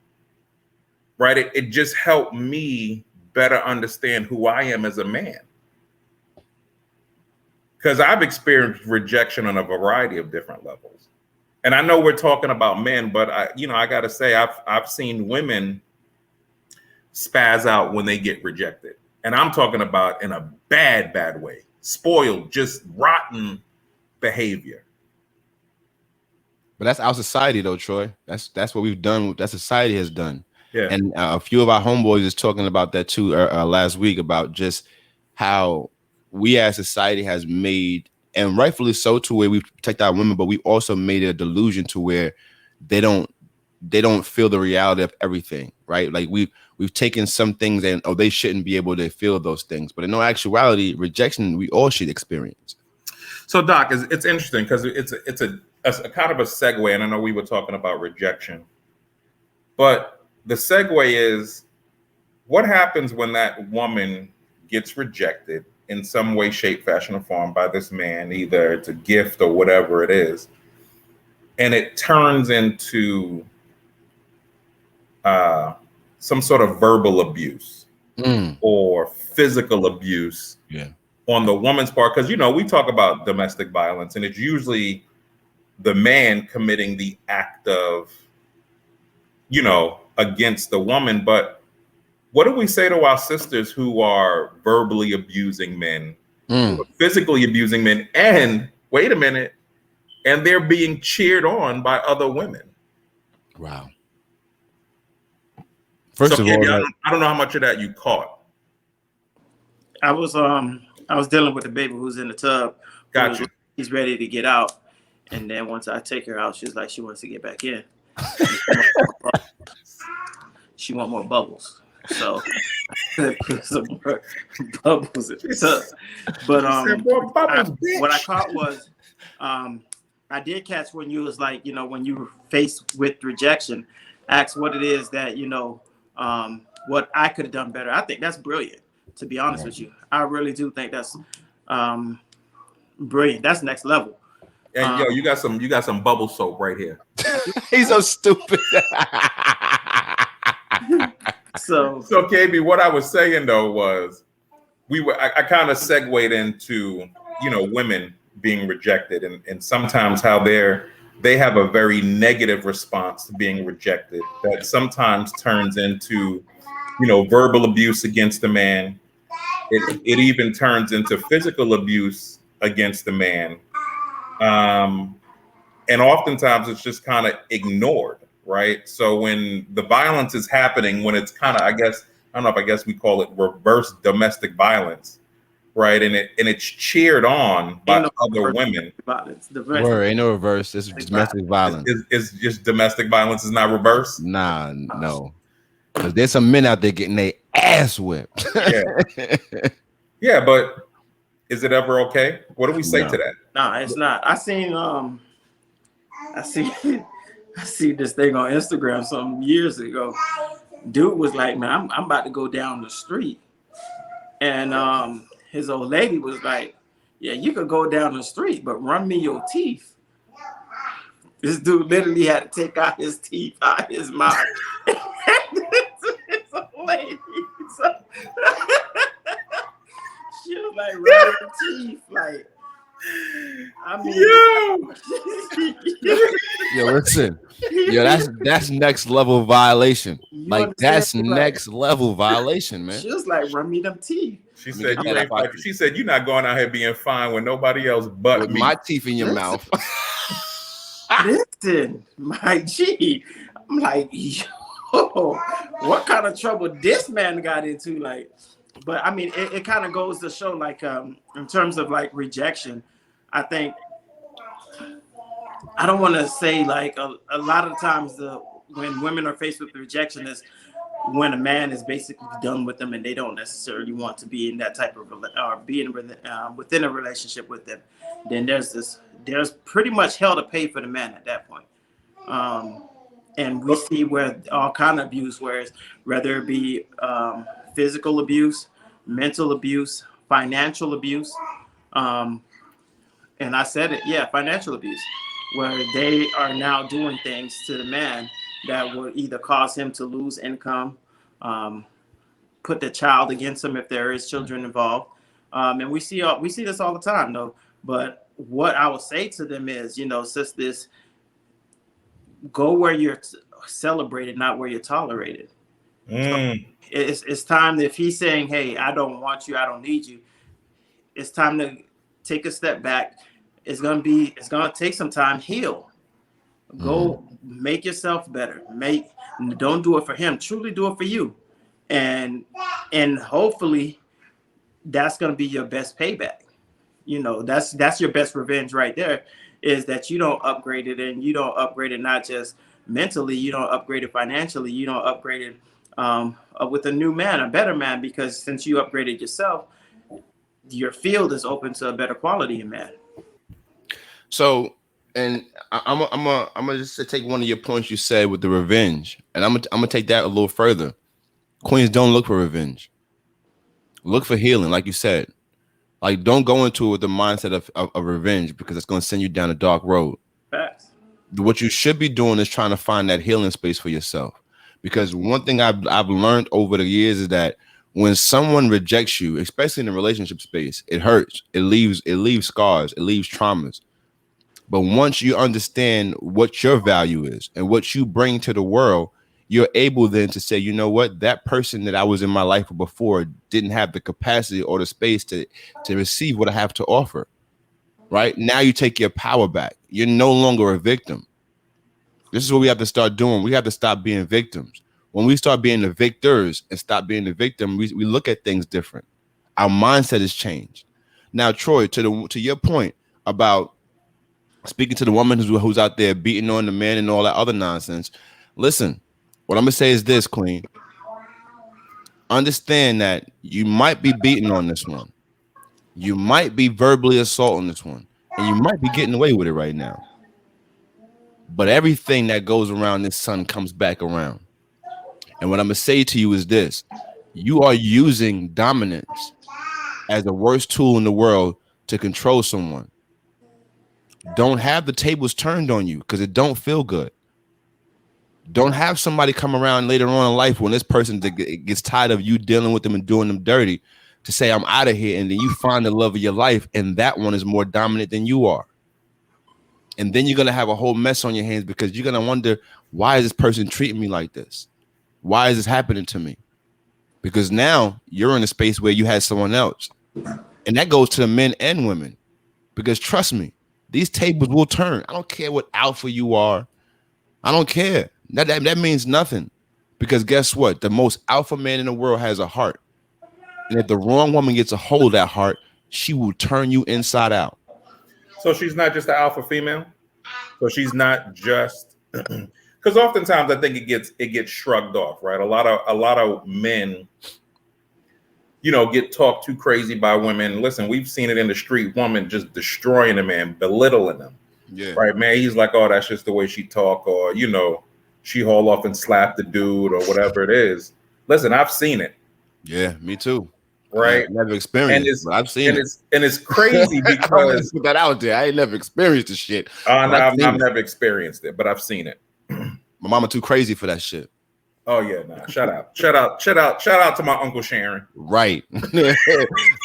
right? It just helped me better understand who I am as a man. Because I've experienced rejection on a variety of different levels. And I know we're talking about men, but I got to say, I've seen women spaz out when they get rejected. And I'm talking about in a bad way, spoiled, just rotten behavior. But that's our society, though, Troy. That's what we've done. That society has done. Yeah. And a few of our homeboys is talking about that too last week, about just how we as society has made, and rightfully so, to where we protect our women, but we also made it a delusion to where they don't feel the reality of everything, right? Like we we've taken some things and they shouldn't be able to feel those things. But in no actuality, rejection we all should experience. So, Doc, it's interesting because it's a kind of a segue, and I know we were talking about rejection, but the segue is what happens when that woman gets rejected in some way, shape, fashion, or form by this man, either it's a gift or whatever it is, and it turns into some sort of verbal abuse or physical abuse on the woman's part. Because, we talk about domestic violence, and it's usually the man committing the act of, against the woman. But what do we say to our sisters who are verbally abusing men, physically abusing men, and wait a minute, and they're being cheered on by other women? Wow. First of all, I don't know how much of that you caught. I was dealing with a baby who's in the tub. Gotcha. He's ready to get out, and then once I take her out, she's like she wants to get back in. She want more bubbles, so put some more bubbles in the tub. But what I caught was I did catch when you was like, when you were faced with rejection, ask what it is that what I could have done better. I think that's brilliant, to be honest with you. I really do think that's brilliant. That's next level. And you got some bubble soap right here. He's so stupid. So KB, what I was saying though was I kind of segued into women being rejected and sometimes how they have a very negative response to being rejected that sometimes turns into verbal abuse against the man. It even turns into physical abuse against the man. And oftentimes it's just kind of ignored, right? So when the violence is happening, when it's kind of, I don't know if I guess we call it reverse domestic violence, right? And it's cheered on by other women. Word, ain't no reverse. It's domestic violence. It's just domestic violence is not reverse? Nah, no. Because there's some men out there getting their ass whipped. Yeah, but is it ever okay? What do we say to that? No, it's not. I see this thing on Instagram some years ago. Dude was like, man, I'm about to go down the street. And his old lady was like, yeah, you could go down the street, but run me your teeth. This dude literally had to take out his teeth out of his mouth. His old lady. So, she was like, run your teeth. Like, I mean, yo, listen, that's next level violation. Like that's next level violation, man. She was like, run me them teeth. She said you're not going out here being fine with nobody else but with me. My teeth in your mouth. Listen, my G, I'm like, yo, what kind of trouble this man got into? Like, but I mean, it kind of goes to show, like, in terms of like rejection. I think I don't want to say like a lot of times when women are faced with rejection is when a man is basically done with them and they don't necessarily want to be in that type of or being within a relationship with them. Then there's pretty much hell to pay for the man at that point. And we see where all kind of abuse, whether it be physical abuse, mental abuse, financial abuse. And I said it, financial abuse, where they are now doing things to the man that will either cause him to lose income, put the child against him if there is children involved. And we see this all the time, though. But what I would say to them is, sisters, go where you're celebrated, not where you're tolerated. So it's time that if he's saying, hey, I don't want you, I don't need you, it's time to take a step back. It's gonna take some time. Heal. Go make yourself better. Don't do it for him. Truly do it for you. And hopefully that's gonna be your best payback. That's your best revenge right there, is that you don't upgrade it, and you don't upgrade it not just mentally, you don't upgrade it financially, you don't upgrade it with a new man, a better man, because since you upgraded yourself, your field is open to a better quality in man. So, and I'm gonna just take one of your points you said with the revenge, and I'm gonna take that a little further. Queens don't look for revenge. Look for healing, like you said. Like, don't go into it with the mindset of revenge, because it's gonna send you down a dark road. Facts. What you should be doing is trying to find that healing space for yourself. Because one thing I've learned over the years is that when someone rejects you, especially in the relationship space, it hurts. It leaves scars. It leaves traumas. But once you understand what your value is and what you bring to the world, you're able then to say, you know what, that person that I was in my life before didn't have the capacity or the space to receive what I have to offer. Right now, you take your power back. You're no longer a victim. This is what we have to start doing. We have to stop being victims. When we start being the victors and stop being the victim, we look at things different. Our mindset has changed. Now, Troy, to your point about speaking to the woman who's out there beating on the man and all that other nonsense. Listen, what I'm gonna say is this, Queen. Understand that you might be beating on this one. You might be verbally assaulting this one, and you might be getting away with it right now. But everything that goes around this sun comes back around. And what I'm gonna say to you is this: you are using dominance as the worst tool in the world to control someone. Don't have the tables turned on you, because it don't feel good. Don't have somebody come around later on in life when this person gets tired of you dealing with them and doing them dirty to say, I'm out of here. And then you find the love of your life, and that one is more dominant than you are. And then you're going to have a whole mess on your hands, because you're going to wonder, why is this person treating me like this? Why is this happening to me? Because now you're in a space where you had someone else. And that goes to the men and women, because trust me, these tables will turn. I don't care what alpha you are. I don't care. That means nothing. Because guess what? The most alpha man in the world has a heart. And if the wrong woman gets a hold of that heart, she will turn you inside out. So she's not just an alpha female? So she's not just, because oftentimes I think it gets shrugged off, right? A lot of men, get talked too crazy by women. Listen, we've seen it in the street, woman just destroying a man, belittling them. Yeah. Right, man. He's like, oh, that's just the way she talk, or she haul off and slap the dude or whatever it is. Listen, I've seen it. Yeah, me too. Right. I've never experienced it, but I've seen it. And it's crazy because put that out there. I ain't never experienced the shit. I've never experienced it, but I've seen it. My mama too crazy for that shit. Oh yeah, nah. Shout out to my Uncle Sharon. Right.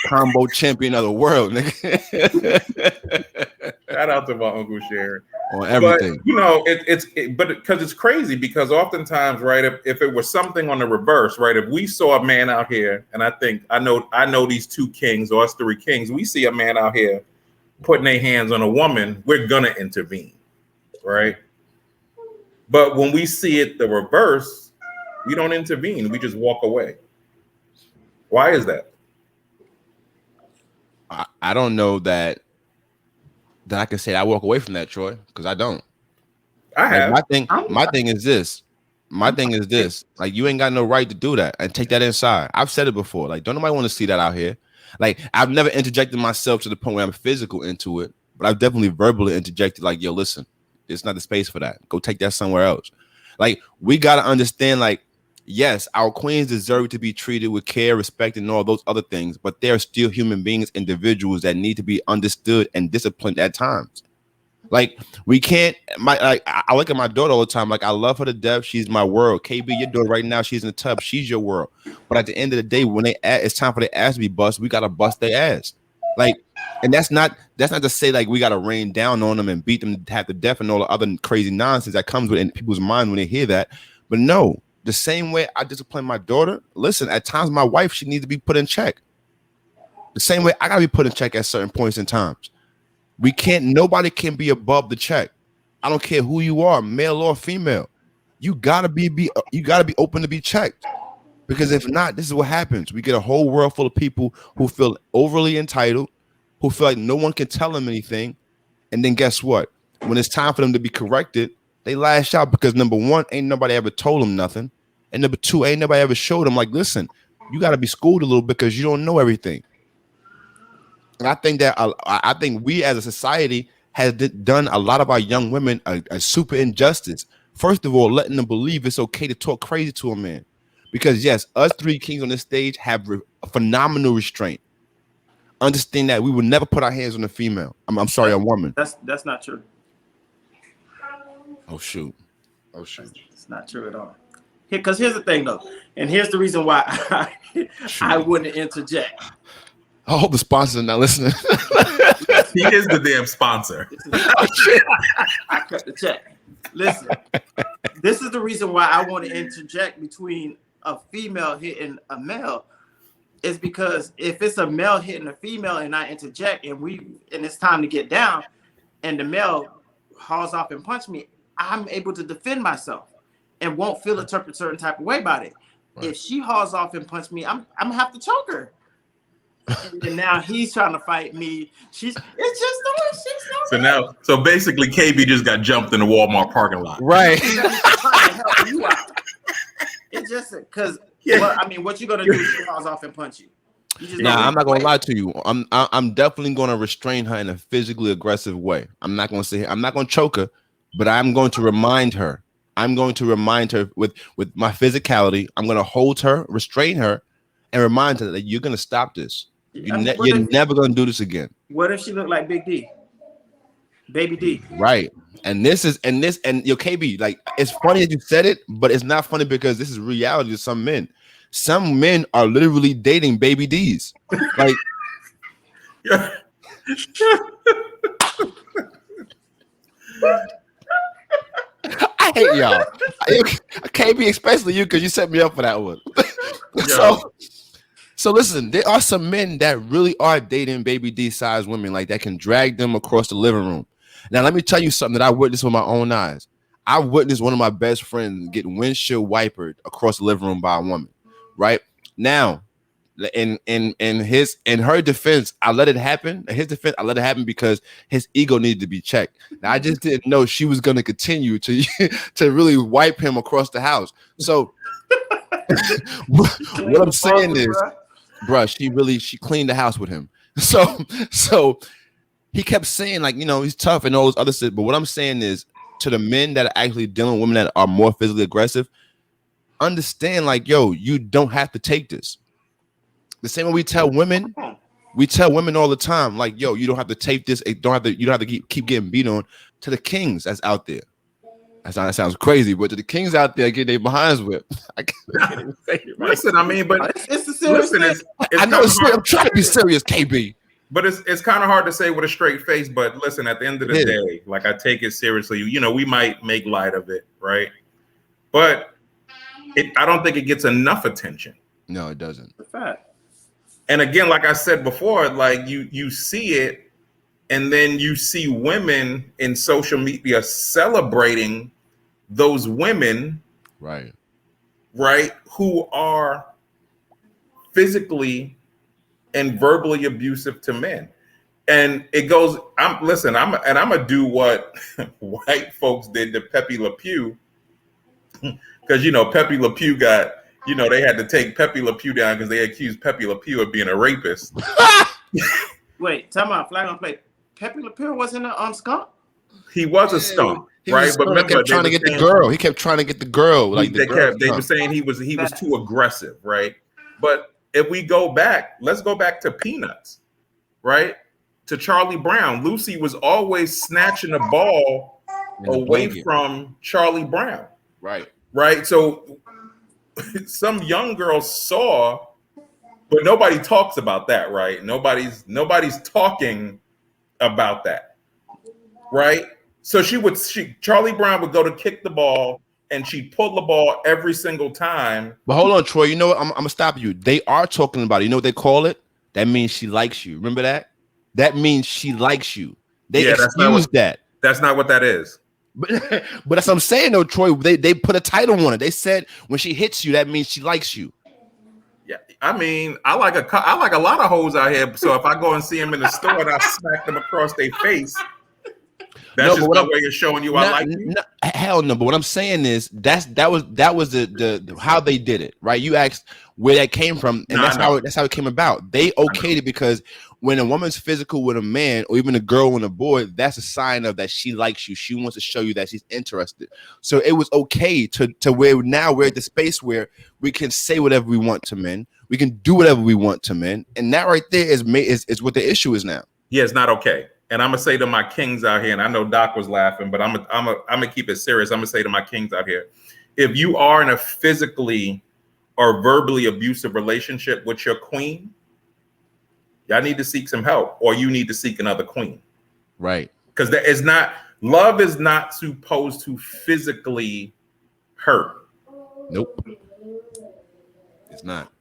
Combo champion of the world, nigga. Shout out to my Uncle Sharon. On everything. But because it's crazy, because oftentimes, right, if it was something on the reverse, right, if we saw a man out here, and I know these two kings, or us three kings, we see a man out here putting their hands on a woman, we're gonna intervene, right? But when we see it the reverse, we don't intervene. We just walk away. Why is that? I don't know that I can say I walk away from that, Troy, because I don't. I have. My thing is this. Like, you ain't got no right to do that and take that inside. I've said it before. Like, don't nobody want to see that out here. Like, I've never interjected myself to the point where I'm physical into it, but I've definitely verbally interjected, like, yo, listen, it's not the space for that. Go take that somewhere else. Like, we got to understand, like, yes, our queens deserve to be treated with care, respect, and all those other things, but they're still human beings, individuals that need to be understood and disciplined at times. Like, we can't, I look at my daughter all the time. Like, I love her to death. She's my world. KB, your daughter right now, she's in the tub. She's your world. But at the end of the day, when it's time for their ass to be bust, we got to bust their ass. Like, and that's not to say like we got to rain down on them and beat them half to death and all the other crazy nonsense that comes with in people's mind when they hear that. But no, the same way I discipline my daughter, listen, at times my wife, she needs to be put in check. The same way I got to be put in check at certain points in times. Nobody can be above the check. I don't care who you are, male or female. You gotta be open to be checked. Because if not, this is what happens. We get a whole world full of people who feel overly entitled, who feel like no one can tell them anything. And then guess what? When it's time for them to be corrected, they lash out because number one, ain't nobody ever told them nothing. And number two, ain't nobody ever showed them like, listen, you got to be schooled a little bit because you don't know everything. And I think that I think we as a society has done a lot of our young women a super injustice. First of all, letting them believe it's okay to talk crazy to a man, because yes, us three kings on this stage have a phenomenal restraint. Understand that we would never put our hands on a female. I'm sorry, a woman. That's not true. Oh shoot. It's not true at all. Because here's the thing though, and here's the reason why I wouldn't interject. I hope the sponsors are not listening. He is the damn sponsor. I cut the check. Listen, this is the reason why I want to interject between a female hitting a male. Is because if it's a male hitting a female and I interject and it's time to get down and the male hauls off and punch me, I'm able to defend myself and won't feel a certain type of way about it. Right. If she hauls off and punch me, I'm gonna have to choke her. And now he's trying to fight me. It's just so basically KB just got jumped in the Walmart parking lot. Right. Trying to help you out. It's just because what you gonna do if she hauls off and punch you? I'm not gonna lie to you. I'm definitely gonna restrain her in a physically aggressive way. I'm not gonna choke her, but I'm going to remind her. I'm going to remind her with my physicality. I'm gonna hold her, restrain her, and remind her that you're gonna stop this. You're never gonna do this again. What if she looked like Big D? Baby D. Right. And your KB, like, it's funny that you said it, but it's not funny because this is reality to some men. Some men are literally dating Baby D's. Like, I hate y'all. KB, especially you, because you set me up for that one. So listen, there are some men that really are dating Baby D size women, like that can drag them across the living room. Now, let me tell you something that I witnessed with my own eyes. I witnessed one of my best friends get windshield wipered across the living room by a woman. Right now, in her defense, I let it happen. In his defense, I let it happen because his ego needed to be checked. Now, I just didn't know she was going to continue to really wipe him across the house. So what I'm saying is, bruh, she cleaned the house with him. So he kept saying, like, he's tough and all those other shit. But what I'm saying is, to the men that are actually dealing with women that are more physically aggressive, understand, like, yo, you don't have to take this. The same way we tell women all the time, like, yo, you don't have to take this. You don't have to keep getting beat on. To the kings that's out there. That sounds crazy, but to the kings out there getting their behinds whipped. I can't even say it right. Listen, I mean, but it's a serious thing. I know it's serious. I'm trying to be serious, KB. But it's kind of hard to say with a straight face. But listen, at the end of the day, like, I take it seriously. We might make light of it, right? But I don't think it gets enough attention. No, it doesn't. It's a fact. And again, like I said before, like you see it, and then you see women in social media celebrating those women, right, who are physically and verbally abusive to men. And it goes, I'm gonna do what white folks did to Pepe Le Pew, because Pepe Le Pew got, they had to take Pepe Le Pew down because they accused Pepe Le Pew of being a rapist. Wait, tell me, flag on play. Pepe Le Pew wasn't a skunk? He was a skunk, right? But remember, he kept trying to get the girl. He kept trying to get the girl. Like they were saying he was too aggressive, right? But if we go back, let's go back to Peanuts, right? To Charlie Brown. Lucy was always snatching the ball away from Charlie Brown. Right. So some young girls saw, but nobody talks about that, right? Nobody's talking about that, right? So Charlie Brown would go to kick the ball, and she'd pull the ball every single time. But hold on, Troy. You know what? I'm gonna stop you. They are talking about it. You know what they call it? That means she likes you. Remember that? That means she likes you. They excuse that. That's not what that is. But that's what I'm saying, though, Troy. They put a title on it. They said when she hits you, that means she likes you. Yeah, I mean, I like a lot of hoes out here. So if I go and see them in the store and I smack them across their face, That's just my way of showing you I like you. Hell no. But what I'm saying is that was the how they did it, right? You asked where that came from, and that's how it came about. They okayed it because when a woman's physical with a man, or even a girl and a boy, that's a sign of that she likes you. She wants to show you that she's interested. So it was okay to where now we're at the space where we can say whatever we want to men. We can do whatever we want to men, and that right there is what the issue is now. Yeah, it's not okay. And I'm gonna say to my kings out here, and I know Doc was laughing, but I'm gonna keep it serious. I'm gonna say to my kings out here, if you are in a physically or verbally abusive relationship with your queen, y'all need to seek some help, or you need to seek another queen. Right. Because there is not, love is not supposed to physically hurt. Nope. It's not.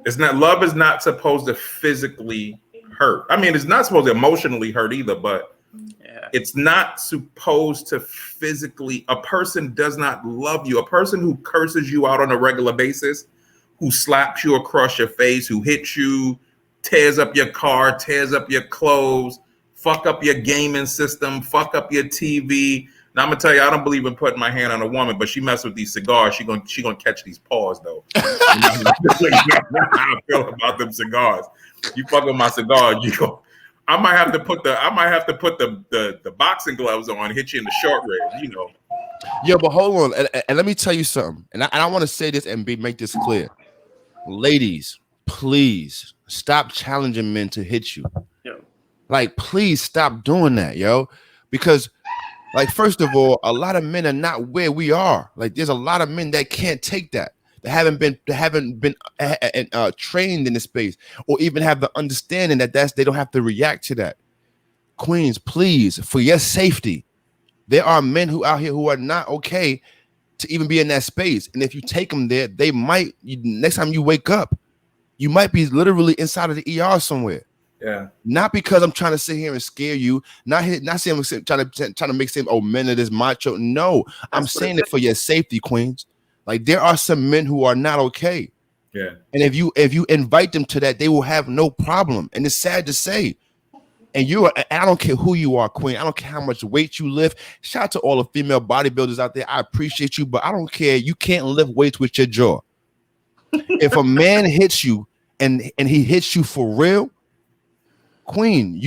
It's not. Love is not supposed to physically hurt. I mean, it's not supposed to emotionally hurt either, but it's not supposed to physically. A person does not love you. A person who curses you out on a regular basis, who slaps you across your face, who hits you, tears up your car, tears up your clothes, fuck up your gaming system, fuck up your TV. Now I'm gonna tell you, I don't believe in putting my hand on a woman, but she mess with these cigars. She gonna catch these paws though. How I feel about them cigars. You fuck with my cigar, I might have to put the boxing gloves on, hit you in the short rib, you know. Yeah, but hold on, and let me tell you something. And I want to say this and make this clear, ladies. Please stop challenging men to hit you. Yo. Like, please stop doing that, yo. Because, like, first of all, a lot of men are not where we are. Like, there's a lot of men that can't take that. They haven't been trained in this space, or even have the understanding that they don't have to react to that. Queens, please, for your safety, there are men who out here who are not okay to even be in that space. And if you take them there, they might, next time you wake up, you might be literally inside of the ER somewhere. Yeah. Not because I'm trying to sit here and scare you. Not saying I'm trying to make them, oh, men are this macho. No, I'm saying it for your safety, queens. Like, there are some men who are not okay. Yeah. And if you invite them to that, they will have no problem. And it's sad to say. And I don't care who you are, queen. I don't care how much weight you lift. Shout out to all the female bodybuilders out there. I appreciate you, but I don't care. You can't lift weights with your jaw. If a man hits you and he hits you for real, queen,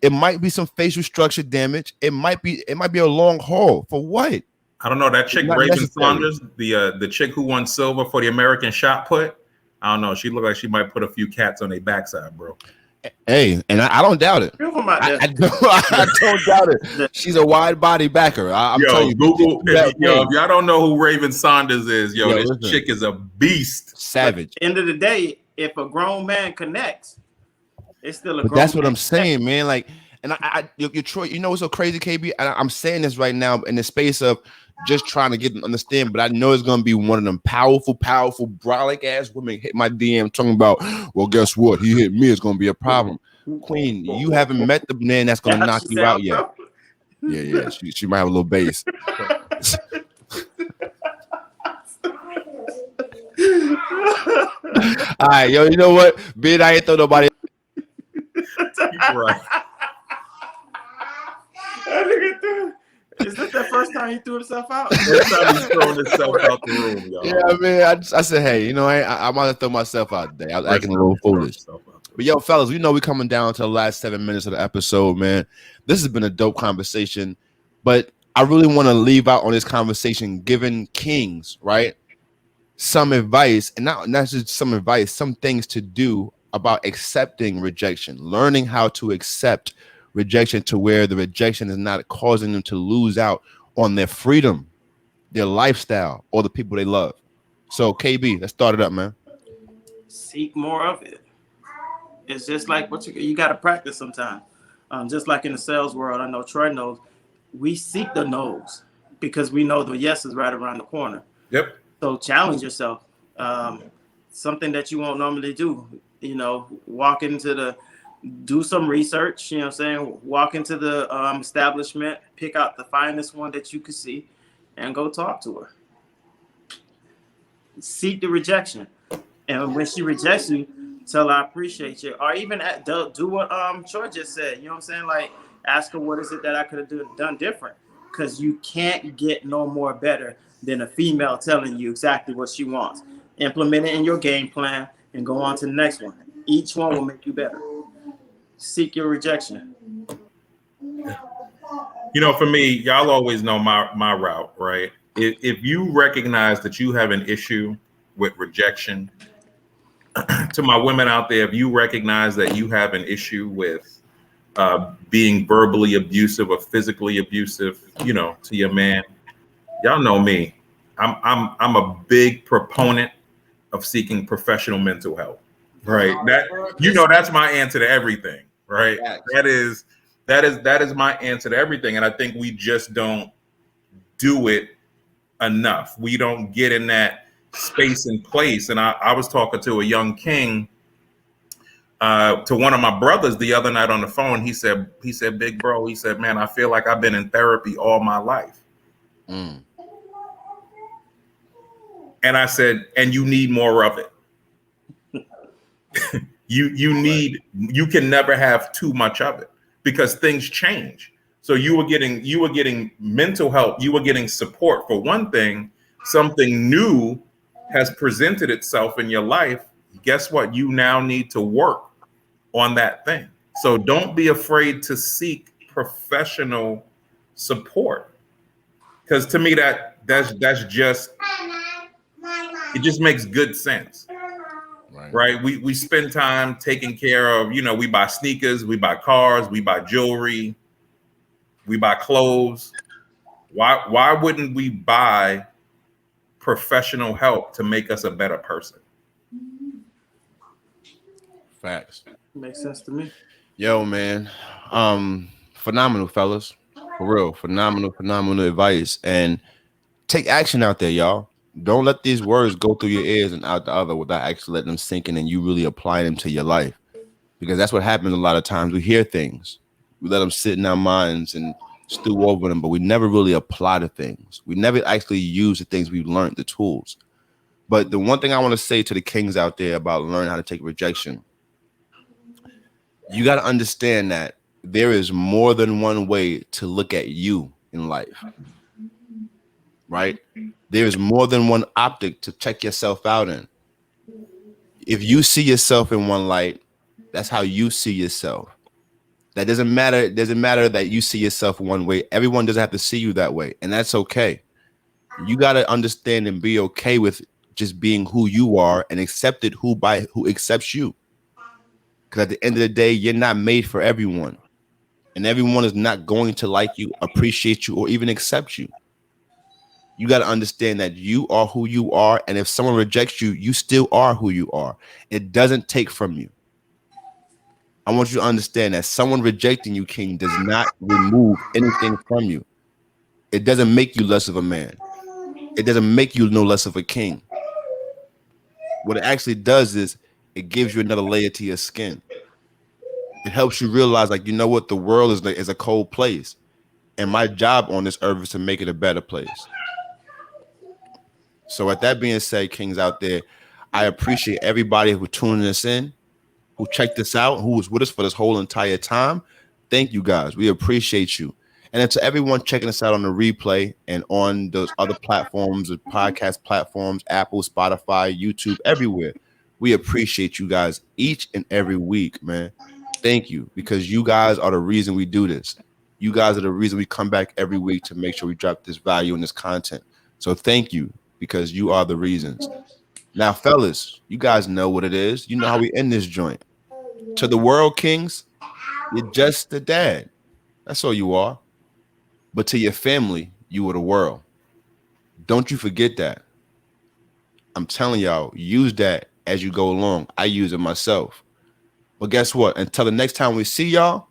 it might be some facial structure damage. It might be a long haul. For what? I don't know. That chick, Raven Saunders, the chick who won silver for the American shot put, I don't know. She looked like she might put a few cats on their backside, bro. Hey, and I don't doubt it. I don't doubt it. She's a wide body backer. I'm telling you. Google, if y'all don't know who Raven Saunders is, this chick is a beast. Savage. At the end of the day, if a grown man connects, it's still a grown man. That's what I'm saying, man. Like, and you're Troy, you know what's so crazy, KB? I'm saying this right now in the space of just trying to get them to understand, but I know it's gonna be one of them powerful, brolic ass women hit my DM talking about, well, guess what? He hit me, it's gonna be a problem. Queen, you haven't met the man that's gonna knock you out yet. Yeah. She might have a little bass. All right, yo, you know what? Bid, I ain't throw nobody. Right. Is this the first time he threw himself out? First time he's throwing himself out the room, y'all. Yeah, I mean, I said, hey, you know, I might have throw myself out today. I was acting a little foolish. But yo, fellas, we know we're coming down to the last 7 minutes of the episode, man. This has been a dope conversation, but I really want to leave out on this conversation giving kings, right, some advice, and not just some advice, some things to do about accepting rejection, learning how to accept rejection to where the rejection is not causing them to lose out on their freedom, their lifestyle, or the people they love. So, KB, let's start it up, man. Seek more of it. It's just like what you got to practice sometimes. Just like in the sales world, I know Troy knows, we seek the no's because we know the yes is right around the corner. Yep. So challenge yourself. Something that you won't normally do. You know, do some research, you know what I'm saying? Walk into the establishment, pick out the finest one that you can see, and go talk to her. Seek the rejection. And when she rejects you, tell her I appreciate you. Or even do what Troy just said. You know what I'm saying? Like, Ask her, what is it that I could have done different? Because you can't get no more better than a female telling you exactly what she wants. Implement it in your game plan and go on to the next one. Each one will make you better. Seek your rejection. You know, for me, y'all always know my route, right? If you recognize that you have an issue with rejection, to my women out there, if you recognize that you have an issue with being verbally abusive or physically abusive, you know, to your man, y'all know me. I'm a big proponent of seeking professional mental health. Right. That's my answer to everything. Right. That is my answer to everything. And I think we just don't do it enough. We don't get in that space and place. And I was talking to a young king, to one of my brothers the other night on the phone. He said, big bro, he said, man, I feel like I've been in therapy all my life. Mm. And I said, and you need more of it. You can never have too much of it because things change. So you were getting mental help, you were getting support for one thing, something new has presented itself in your life. Guess what? You now need to work on that thing. So don't be afraid to seek professional support. Because to me that's just, it just makes good sense. Right. We spend time taking care of, you know, we buy sneakers, we buy cars, we buy jewelry, we buy clothes. Why wouldn't we buy professional help to make us a better person? Facts. Makes sense to me. Yo, man. Phenomenal, fellas. For real. Phenomenal advice. And take action out there, y'all. Don't let these words go through your ears and out the other without actually letting them sink in and you really apply them to your life. Because that's what happens a lot of times. We hear things, we let them sit in our minds and stew over them, but we never really apply the things. We never actually use the things we've learned, the tools. But the one thing I want to say to the kings out there about learning how to take rejection, you got to understand that there is more than one way to look at you in life. Right? There's more than one optic to check yourself out in. If you see yourself in one light, that's how you see yourself. That doesn't matter. It doesn't matter that you see yourself one way. Everyone doesn't have to see you that way. And that's okay. You got to understand and be okay with just being who you are and accept it who accepts you. Because at the end of the day, you're not made for everyone. And everyone is not going to like you, appreciate you, or even accept you. You got to understand that you are who you are. And if someone rejects you, you still are who you are. It doesn't take from you. I want you to understand that someone rejecting you, King, does not remove anything from you. It doesn't make you less of a man. It doesn't make you no less of a king. What it actually does is it gives you another layer to your skin. It helps you realize, like, you know what? The world is a cold place. And my job on this earth is to make it a better place. So with that being said, kings out there, I appreciate everybody who tuning us in, who checked this out, who was with us for this whole entire time. Thank you guys. We appreciate you. And then to everyone checking us out on the replay and on those other platforms, the podcast platforms, Apple, Spotify, YouTube, everywhere. We appreciate you guys each and every week, man. Thank you, because you guys are the reason we do this. You guys are the reason we come back every week to make sure we drop this value and this content. So thank you, because you are the reasons. Now, fellas, you guys know what it is. You know how we end this joint. To the world, kings, you're just the dad. That's all you are. But to your family, you are the world. Don't you forget that. I'm telling y'all, use that as you go along. I use it myself. But guess what? Until the next time we see y'all,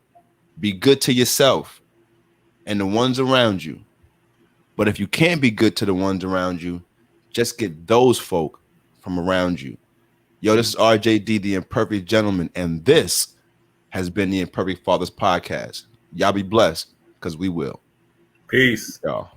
be good to yourself and the ones around you. But if you can't be good to the ones around you, just get those folk from around you. Yo, this is RJD, the Imperfect Gentleman, and this has been the Imperfect Fathers Podcast. Y'all be blessed, because we will. Peace. Y'all.